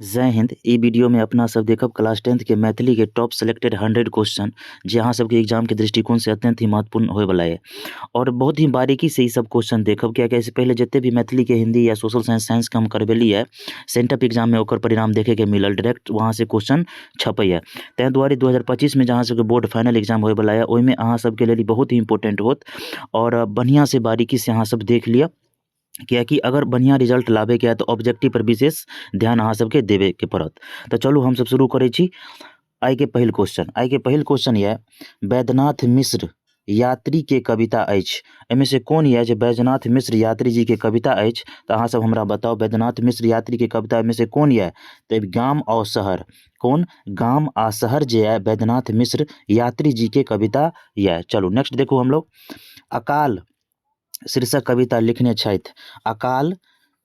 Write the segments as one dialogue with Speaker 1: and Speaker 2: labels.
Speaker 1: जय हिंद। ई वीडियो में अपना सब देखब क्लास 10th के मैथिली के टॉप सेलेक्टेड 100 क्वेश्चन जे अहाँ सबके एग्जाम के दृष्टिकोण से अत्यंत ही महत्वपूर्ण होय वाला है और बहुत ही बारीकी से ई सब क्वेश्चन देखब क्या इससे पहले जितने भी मैथिली के हिंदी या सोशल साइंस के हम करवेली है सेंटअप एग्जाम में ओकर परिणाम देखे के मिलल डायरेक्ट वहाँ से क्वेश्चन छपै है। तैं दुआरे 2025 में जहाँ सबके बोर्ड फाइनल एग्जाम होय वाला है ओहिमे अहाँ सबके लिए बहुत ही इंपोर्टेंट होत और बढ़िया से बारीकी से अहाँ सब देख लिया कियाकि अगर बढ़िया रिजल्ट लाबे के है तो ऑब्जेक्टिव पर विशेष ध्यान अहाँ सबके देवे के पड़त। तो चलू हम सब शुरू करै छी। आई के पहिल क्वेश्चन ये वैद्यनाथ मिश्र यात्री के कविता अछि। एहिमे से कोन ये जे वैद्यनाथ मिश्र यात्री जी के कविता अछि तो अहाँ सब हमरा बताओ वैद्यनाथ मिश्र यात्री के कविता में से कोन ये तो गाम और शहर कोन गाम आ शहर जे है वैद्यनाथ मिश्र यात्री जी के कविता ये। चलो नेक्स्ट देखो हम लोग अकाल शीर्षक कविता लिखने छथि। अकाल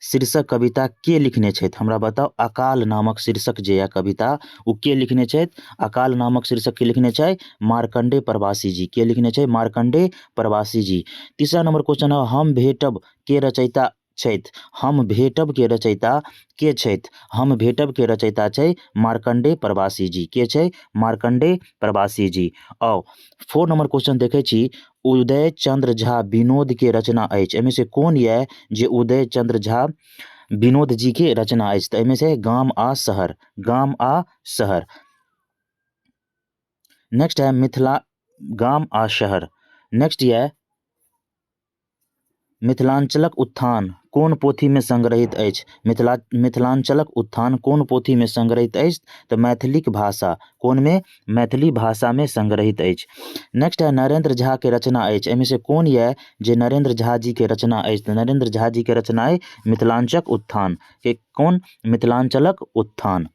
Speaker 1: शीर्षक कविता के लिखने छथि हमरा बताओ। अकाल नामक शीर्षक जे है कविता वो के लिखने छथि। अकाल नामक शीर्षक के लिखने छै मार्कंडे प्रवासी जी। के लिखने छै मार्कंडे प्रवासी जी। तीसरा नंबर क्वेश्चन है हम भेटब के रचयिता छथि। हम भेटब के रचयिता के छथि। हम भेटब के रचयिता छै मार्कंडे प्रवासी जी। के छै मार्कंडे प्रवासी जी। और 4 नंबर क्वेश्चन देखे छी उदय चंद्र झा विनोद के रचना अछि। एहिमे से कोन ये जे उदय चंद्र झा विनोद जी के रचना अछि। तो एहिमे से गाम आ शहर गाम आ शहर। नेक्स्ट है मिथिला गाम आ शहर। नेक्स्ट ये मिथिलांचलक उत्थान कोन पोथी में संग्रहित अछि। मिथिलांचलक उत्थान कोन पोथी में संग्रहित अछि तो मैथिलीक भाषा कोन में मैथिली भाषा में संग्रहित अछि। नेक्स्ट है नरेंद्र झा के रचना अछि। एहिमे से कोन ये जे नरेंद्र झा जी के रचना अछि तो नरेंद्र झा जी के रचना है मिथिलांचलक उत्थान के कोन मिथिलांचलक उत्थान।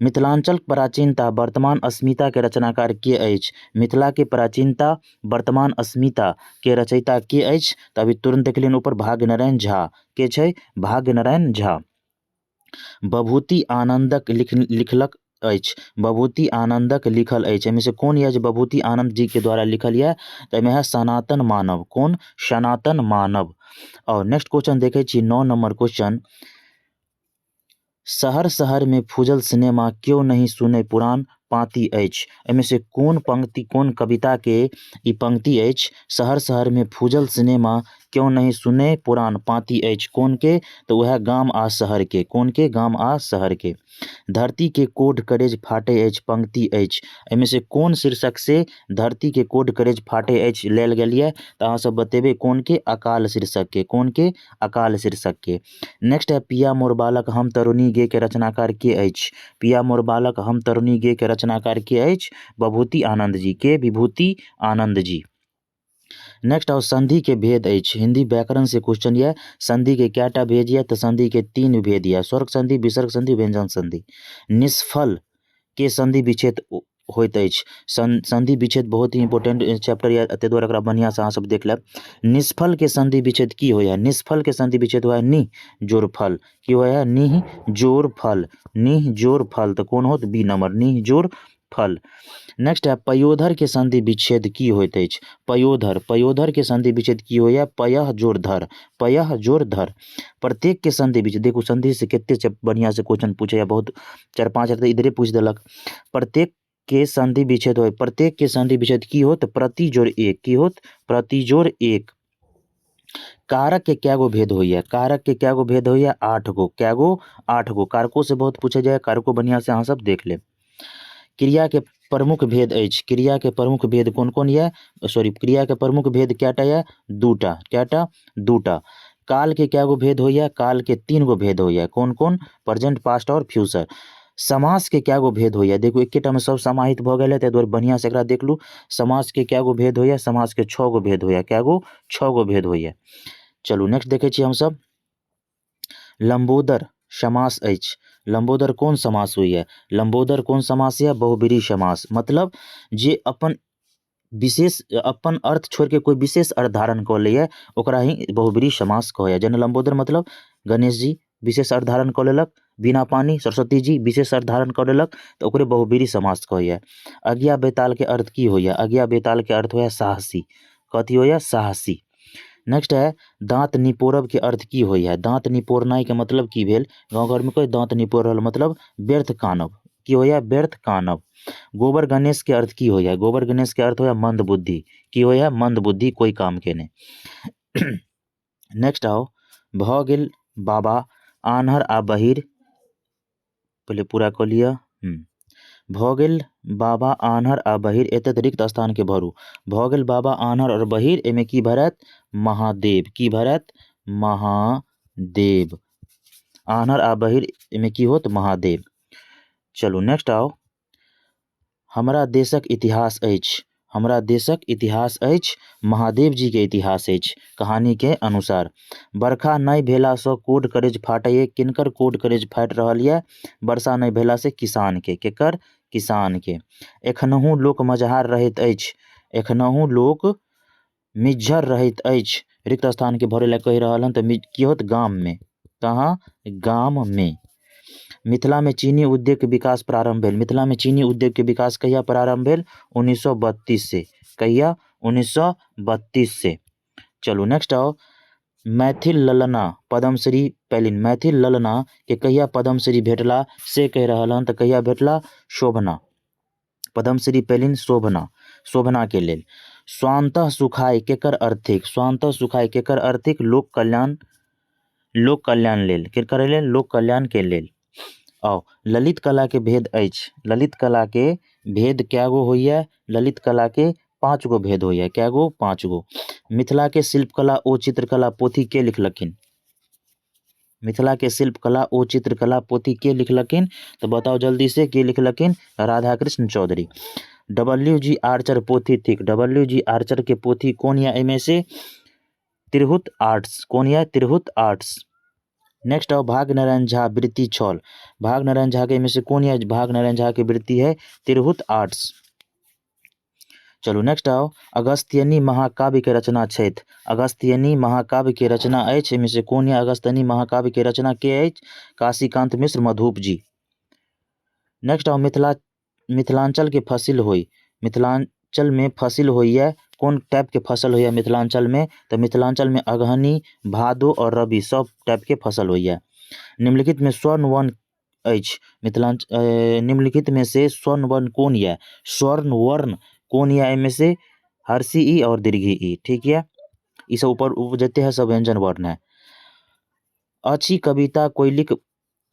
Speaker 1: मिथिलांचल प्राचीनता वर्तमान अस्मिता के रचनाकार के अछि। मिथिला के प्राचीनता वर्तमान अस्मिता के रचयिता के अछि तो अभी तुरंत देख लियन ऊपर भाग्यनारायण झा। के छै भाग्यनारायण झा। बभूति आनंदक लिखलक अछि। बभूति आनंदक लिखल अछि। एहिमे से कोन ये जे बभूति आनंद जी के द्वारा लिखल है तो एहिमे है सनातन मानव कोन सनातन मानव। और नेक्स्ट क्वेश्चन देखे छी 9 नंबर क्वेश्चन शहर शहर में फूजल सिनेमा क्यों नहीं सुने पुरान पाँति अछि। एहिमे से कोन पंक्ति कोन कविता के ई पंक्ति अछि शहर शहर में फूजल सिनेमा क्यों नहीं सुने पुरान पाँति अछि कोन के तो वह गाम आ शहर के कोन के गाम आ शहर के। धरती के कोड करेज फाटे अछि पंक्ति अछि। एहिमे से कोन शीर्षक से धरती के कोड करेज फाटे अछि लेल गेल ये तो अहाँ सब बतेबे कोन के अकाल शीर्षक के कोन के अकाल शीर्षक के। नेक्स्ट है पिया मोर बालक हम तरुणी गे के रचनाकार के अछि। पिया मोर बालक हम तरुणी गे के रचनाकार के अछि विभूति आनंद जी। के विभूति आनंद जी। नेक्स्ट और संधि के भेद अछि। हिंदी व्याकरण से क्वेश्चन ये संधि के कैटा भेद ये तो संधि के 3 भेद ये स्वर्ग संधि विसर्ग संधि व्यंजन संधि। निष्फल के संधि विच्छेद होइत अछि। संधि विच्छेद बहुत ही इंपोर्टेंट चैप्टर ये ताहि दुआरे एकरा बढ़िया से अहाँ सब देख लेब। निष्फल के संधि विच्छेद की होय है निष्फल के संधि विच्छेद होय है नि जोड़ फल की होय है नि जोड़ फल नि जोड़ फल तो कौन होत बी नंबर नि जोड़ फल। नेक्स्ट है पयोधर के संधि विच्छेद की होइत अछि। पयोधर के संधि विच्छेद की होय है पयः जोड़ धर पयः जोड़ धर। प्रत्येक के संधि विच्छेद देखो संधि से कितने बढ़िया से क्वेश्चन पूछे है बहुत 4-5 इधरे पूछ देलक। प्रत्येक के संधि विच्छेद होय प्रत्येक के संधि विच्छेद की होत प्रति जोड़ एक की होत प्रति जोड़ एक। कारक के क्या गो भेद होइए कारक के क्या गो भेद होइए 8 गो क्या गो 8 गो। कारकों से बहुत पूछे जाए कारकों बढ़िया से अहाँ सब देख ले। क्रिया के प्रमुख भेद अछि। क्रिया के प्रमुख भेद कौन कौन ये सॉरी क्रिया के प्रमुख भेद कैटा ये दूटा कैटा दूटा। काल के क्या गो भेद होइए काल के 3 गो भेद होइए कौन कौन प्रेजेंट पास्ट और फ्यूचर। समास के क्या गो भेद होइए देखो एकेटा में सब समाहित भ गेल है ताहि दुआरे बढ़िया से एकरा देख लू। समास के क्या गो भेद होइए समास के 6 गो भेद होइए क्या गो 6 गो भेद होइए। चलू नेक्स्ट देखे छी हम सब लंबोदर समास अछि। लंबोदर कौन समास होइए लंबोदर कौन समास है बहुब्रीहि समास मतलब जे अपन विशेष अपन अर्थ छोड़ के कोई विशेष अर्थ धारण कर लैए ओकरा ही बहुब्रीहि समास कहैया। जेना लंबोदर मतलब गणेश जी विशेष अर्थ धारण कऽ लेलक बिना पानी सरस्वती जी विशेष अर्थ धारण कऽ लेलक तो ओकरे बहुब्रीहि समास कहैया। अज्ञा बेताल के अर्थ की होइए अज्ञा बेताल के अर्थ होइए साहसी कथी होइए साहसी। नेक्स्ट है दाँत निपोरब के अर्थ की होइए। दाँत निपोरनाइ के मतलब की भेल? गाँव घर में कोई दाँत निपोर रहल मतलब व्यर्थ कानब। की होइए? व्यर्थ कानब। गोबर गणेश के अर्थ की होइए? गोबर गणेश के अर्थ होइए मंद बुद्धि। की होइए? मंद बुद्धि, कोई काम के नहीं। नेक्स्ट आओ, भ गेल बाबा आन्हर आ बहिर, पहले पूरा कऽ लिअ। भ गेल बाबा आन्हर आ बहिर, एतत रिक्त स्थान के भरू। भ गेल बाबा आन्हर और बहिर, एहिमे की भरत? महादेव। की भरत? महादेव। आन्हर आ बहिर एहिमे की होत? महादेव। चलू नेक्स्ट आओ, हमरा देशक इतिहास अछि। हमरा देशक इतिहास अछि, महादेव जी के इतिहास अछि कहानी के अनुसार। बरखा नहि भेलासँ कोड करेज फाटैए। किनकर कोड करेज फाटि रहल यऽ? वर्षा नहि भेलासँ किसान के। केकर? किसान के। एखनहु लोक मझहार रहैत अछि। एखनहु लोक मिज्झर रहैत अछि। रिक्त स्थान के भरे ला कहि रहल हन तऽ की होत? गाम में। कहाँ? गाम में। मिथिला में चीनी उद्योग के विकास प्रारंभ भेल। मिथिला में चीनी उद्योग के विकास कहिया प्रारंभ भेल? 1932 से। कहिया? 1932 से। चलू नेक्स्ट आओ, मैथिल ललना पद्मश्री पैलिन। मैथिल ललना के कहिया पद्मश्री भेटला से कहि रहल हन तऽ कहिया भेटला? शोभना। पद्मश्री पैलिन शोभना, शोभना के लेल। स्वान्तः सुखाय केकर अर्थिक? स्वान्तः सुखाय केकर अर्थिक? लोक कल्याण, लोक कल्याण लेल। केकर लेल? लोक कल्याण के लेल। आओ, ललित कला के भेद अछि। ललित कला के भेद कैगो होइए? ललित कला के 5 गो भेद होइए। कैगो? 5 गो। मिथिला के शिल्पकला ओ चित्रकला पोथी के लिखलखिन? मिथिला के शिल्पकला ओ चित्रकला पोथी के लिखलखिन? तो बताओ जल्दी से, के लिखलखिन? राधाकृष्ण चौधरी। WG आर्चर पोथी थिक। WG आर्चर के पोथी कौन या इनमें से? तिरहुत आर्ट्स। कौन या? तिरहुत आर्ट्स। नेक्स्ट आओ, भाग नारायण झा वृत्ति छल। भाग नारायण झा के में से कौन या? भाग नारायण झा की वृत्ति है तिरहुत आर्ट्स। चलो नेक्स्ट आओ, अगस्त्यनी महाकाव्य के रचना छथि। अगस्त्यनी महाकाव्य के रचना अछि, एहिमे से कौन या? अगस्त्यनी महाकाव्य के रचना के अछि? काशीकांत मिश्र मधुप जी। नेक्स्ट आओ, मिथिलांचल के फसिल होई। मिथिलांचल में फसिल होइए कौन टाइप के फसल होइए मिथिलांचल में? तो मिथिलांचल में अगहनी, भादो और रबी सब टाइप के फसल होइए। निम्नलिखित में स्वर्ण वर्ण अछि। निम्नलिखित में से स्वर्ण वर्ण कौन या? स्वर्ण वर्ण कौन या? इनमें से हर्षी ई और दीर्घी ई। ठीक है, ये सब ऊपर जते है सब व्यंजन वर्ण है। अछि कविता कोयलिक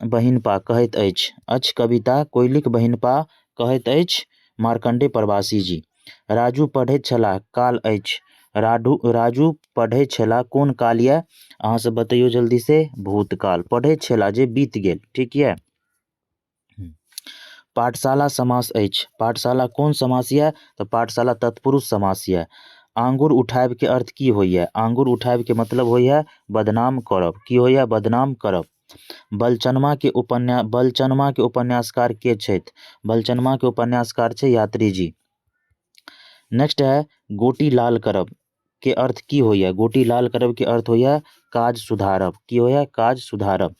Speaker 1: बहिनपा कहैत अछि। अछि कविता कोयलिक बहिनपा कहैत अछि मार्कंडेय प्रवासी जी। राजू पढ़ैत छलाह काल अछि। राजू पढ़ै छलाह कोन काल यऽ? अहाँ सब बतैयो जल्दी से। भूतकाल। पढ़ै छलाह जे बीत गेल। ठीक यऽ। पाठशाला समास अछि। पाठशाला कोन समास यऽ? तऽ पाठशाला तत्पुरुष समास यऽ। आंगुर उठायब के अर्थ की होइए? आंगुर उठायब के मतलब होइए बदनाम करब। की होइए? बदनाम करब। बलचनमा के उपन्यासकार के छथि? बलचनमा के उपन्यासकार छै यात्री जी। नेक्स्ट है, गोटी लाल करब के अर्थ की होइए? गोटी लाल करब के अर्थ होइए काज सुधारब। की होइए? काज सुधारब।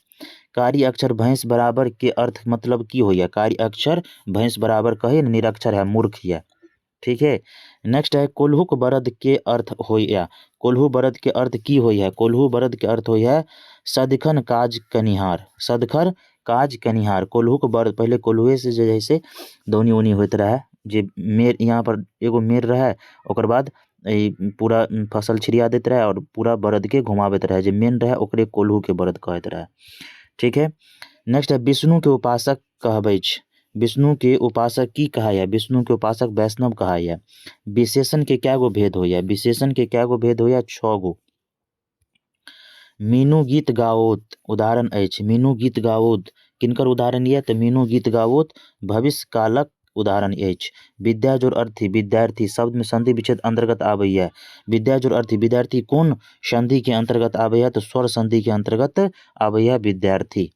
Speaker 1: कारी अक्षर भैंस बराबर के अर्थ मतलब की होइए? कारी अक्षर भैंस बराबर कहे निरक्षर है, मूर्ख है। ठीक है। नेक्स्ट है, कोल्हुक बरद के अर्थ होइए। कोल्हू बरद के अर्थ की होइए? कोल्हू बरद के अर्थ होइए सदिखन काज कनिहार। सदखर काज कनिहार। कोल्हुक बरद, पहले कोल्हुए से जे है से दौनी उनी होइत रहे, जे मेर यहाँ पर एगो मेर रहे, ओकर बाद पूरा फसल छिड़िया देते रहे और पूरा बरद के घुमाबैत रहे, जे मेन रहे ओकरे कोल्हू के बरद कहैत रहे। ठीक है। नेक्स्ट है, विष्णु के उपासक कहबै छै। विष्णु के उपासक की कहाइए? विष्णु के उपासक वैष्णव कहाइए। विशेषण के क्या गो भेद होइए? विशेषण के क्या गो भेद होइए? 6 गो। मीनू गीत गाओत उदाहरण अछि। मीनू गीत गाओत किनकर उदाहरण यऽ? तऽ मीनू गीत गाओत भविष्य कालक उदाहरण अछि। विद्याजोड़ अर्थी विद्यार्थी शब्द में संधि विच्छेद अंतर्गत आबैए। विद्याजोड़ अर्थी विद्यार्थी कोन संधि के अंतर्गत आबैए? तऽ स्वर संधि के अंतर्गत आबैए विद्यार्थी।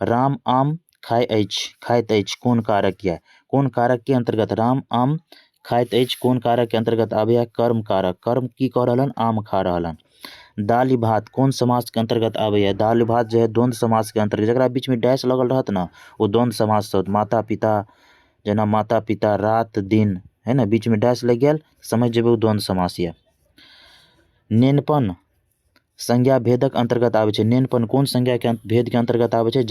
Speaker 1: राम आम खाइत अछि कोन कारक यऽ? कोन कारक के अंतर्गत? राम आम खाइत अछि कोन कारक के अंतर्गत आबैए? कर्म कारक। कर्म की कऽ रहलन? आम खा रहलन। दालि भात कोन समास के अंतर्गत आबैए? दालि भात जो है द्वंद्व समास के अंतर्गत, जकरा बीच में डैश लगल रहत ना, वो द्वंद्व समास होत। माता पिता, जेना माता पिता, रात दिन, है ना, बीच में डैश लग गेल, समझ जेबै वो द्वंद्व समास यऽ। नेनपन संज्ञा भेदक अंतर्गत आबै छै। नेनपन कोन संज्ञा के भेद के अंतर्गत आबै छै?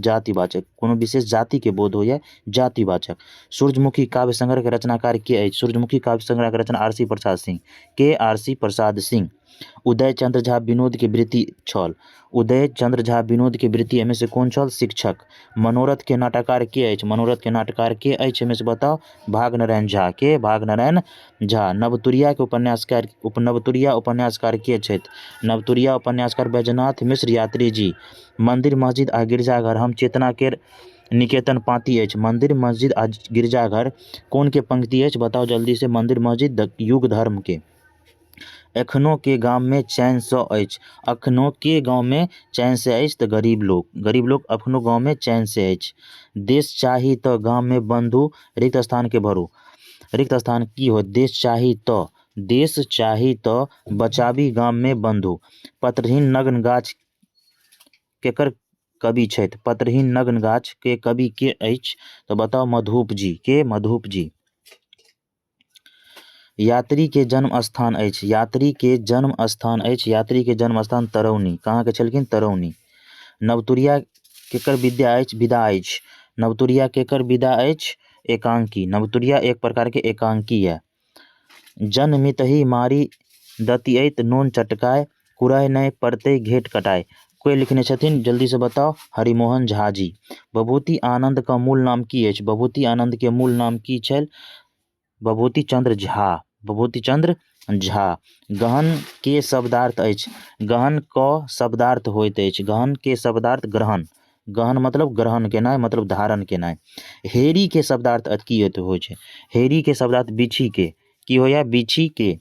Speaker 1: जातिवाचक। कोनो विशेष जाति के बोध हो या जातिवाचक। सूर्यमुखी काव्य संग्रह के रचनाकार के अछि? सूर्यमुखी काव्य संग्रह के रचना आर सी प्रसाद सिंह। के आर सी प्रसाद सिंह। उदय चंद्र झा विनोद के वृत्ति छल। उदय चंद्र झा विनोद के वृत्ति एहिमे से कोन छल? शिक्षक। मनोरथ के नाटककार के अछि? मनोरथ के नाटककार के अछि? एहिमे से बताओ। भागनारायण झा। के? भागनारायण झा। नवतुरिया के नवतुरिया उपन्यासकार के छथि? नवतुरिया उपन्यासकार बैजनाथ मिश्र यात्री जी। मंदिर मस्जिद आ गिरजाघर हम चेतना के निकेतन पाँति अछि। मंदिर मस्जिद आ गिरजाघर कोन के पंक्ति अछि? बताओ जल्दी से। मंदिर मस्जिद युग धर्म के। एखनो के गाम में चैन सँ अछि। अखनो के गाँव में चैन से अछि तऽ गरीब लोग अखनो गाँव में चैन से अछि। देश चाही तऽ गाम में बंधु रिक्त स्थान के भरू। रिक्त स्थान की हो? देश चाही तऽ बचाबी गाम में बंधु। पत्रहीन नग्न गाछ केकर कवि छथि? पत्रहीन नग्न गाछ के कवि के अछि? तो बताओ मधुप जी। के? मधुप जी। यात्री के जन्म स्थान अछि। यात्री के जन्म स्थान अछि। यात्री के जन्म स्थान तरौनी। कहाँ के छलखिन? तरौनी। नवतुरिया केकर विद्या अछि? विदा अछि। नवतुरिया केकर विदा अछि? एकांकी। नवतुरिया एक प्रकार के एकांकी है। जन्मितहि मारी दतियैत नोन चटकाय, कुरय नै पड़तै घेट कटाय। कोई लिखने छथिन? जल्दी से बताओ। हरिमोहन झा जी। विभूति आनंद का मूल नाम की अछि? विभूति आनंद के मूल नाम की छल? विभूति चंद्र झा। विभूति चंद्र झा। गहन के शब्दार्थ अछि? गहन क शब्दार्थ होइत अछि। गहन के शब्दार्थ ग्रहण। गहन मतलब ग्रहण केनाइ, मतलब धारण केनाइ। हेरी के शब्दार्थ की होइ छै? हेरी के शब्दार्थ बिछी के। की होया? बिछी के।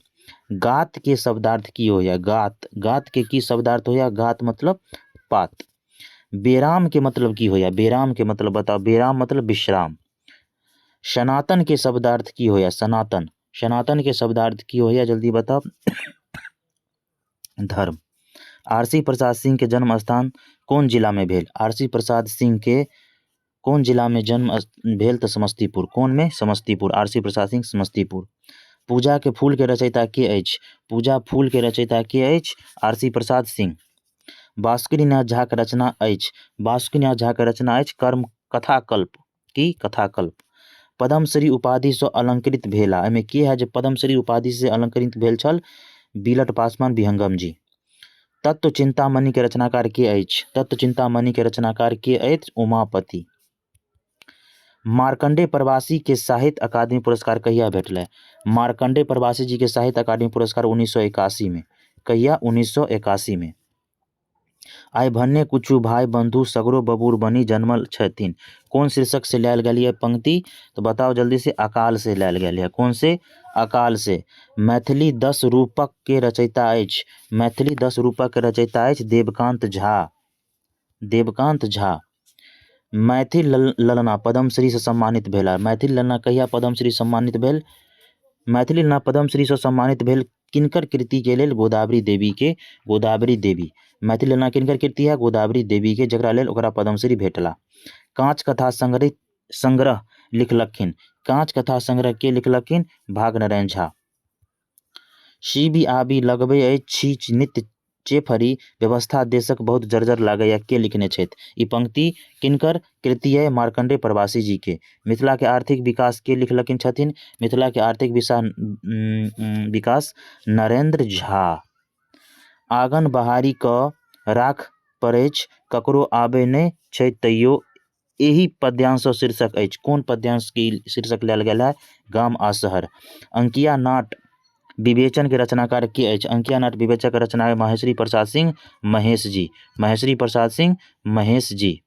Speaker 1: गात के शब्दार्थ की होया? गात। गात के की शब्दार्थ होया? गात मतलब पात। बेराम के मतलब की होया? बेराम के मतलब बताओ। बेराम मतलब विश्राम। सनातन के शब्दार्थ की होया? सनातन। सनातन के शब्दार्थ की होया? जल्दी बताओ। धर्म। आर.सी. प्रसाद सिंह के जन्म स्थान कोन जिला में भेल? आर.सी. प्रसाद सिंह के कोन जिला में जन्म भेल? तऽ समस्तीपुर। कोन में? समस्तीपुर। आर.सी. प्रसाद सिंह समस्तीपुर। पूजा के फूल के रचयिता के अछि? पूजा फूल के रचयिता के अछि? आर.सी. प्रसाद सिंह। बासुकीनाथ झा के रचना अछि? बासुकीनाथ झा के रचना अछि कर्म कथाकल्प। की? कथाकल्प। पद्मश्री उपाधि से अलंकृत भेला। एहिमे के है जे पद्मश्री उपाधि से अलंकृत भेल छल? बिलट पासवान विहंगम जी। तत्व चिंतामणि के रचनाकार के अछि? तत्व चिंतामणि के रचनाकार के अछि? उमापति। मार्कंडेय प्रवासी के साहित्य अकादमी पुरस्कार कहिया भेटलै? मार्कंडेय प्रवासी जी के साहित्य अकादमी पुरस्कार 1981 में। कहिया? 1981 में। आइ भन्ने कुछू भाई बंधु सगरो बबूर बनी जन्मल छथिन। कोन शीर्षक से लेल गेल ये पंक्ति? तो बताओ जल्दी से। अकाल से लेल गेल है। कौन से? अकाल से। मैथिली 10 रूपक के रचयिता अछि? मैथिली 10 रूपक के रचयिता अछि देवकांत झा। देवकांत झा। मैथिल ललना पद्मश्री से सम्मानित भेला। मैथिल ललना कहिया पद्मश्री सम्मानित भेल? मैथिली ललना पद्मश्री से सम्मानित भेल किनकर कृति के लेल? गोदावरी देवी के। गोदावरी देवी। मैथिल ललना किनकर कृति है? गोदावरी देवी के, जकरा लेल ओकरा पद्मश्री भेटला। कांच कथा संग्रह लिखलखिन। कांच कथा संग्रह के लिखलखिन? भागनारायण झा। शिबी आबि लगबै अछि छी नित्य चेफरी, व्यवस्था देशक बहुत जर्जर लागैया। के लिखने छथि? ई पंक्ति किनकर कृति है? मार्कंडेय प्रवासी जी के। मिथिला के आर्थिक विकास के लिखलखिन छथिन? मिथिला के आर्थिक विकास नरेंद्र झा। आंगन बहारी क राख पड़ैछ, ककरो आबै नै छै तैयो, एही पद्यांश शीर्षक अछि? कोन पद्यांश की शीर्षक लेल गेल है? गाम आ शहर। अंकिया नाट विवेचन के रचनाकार के अछि? अंकिया नाट विवेचक के रचना है महेश्वरी प्रसाद सिंह महेश जी। महेश्वरी प्रसाद सिंह महेश जी।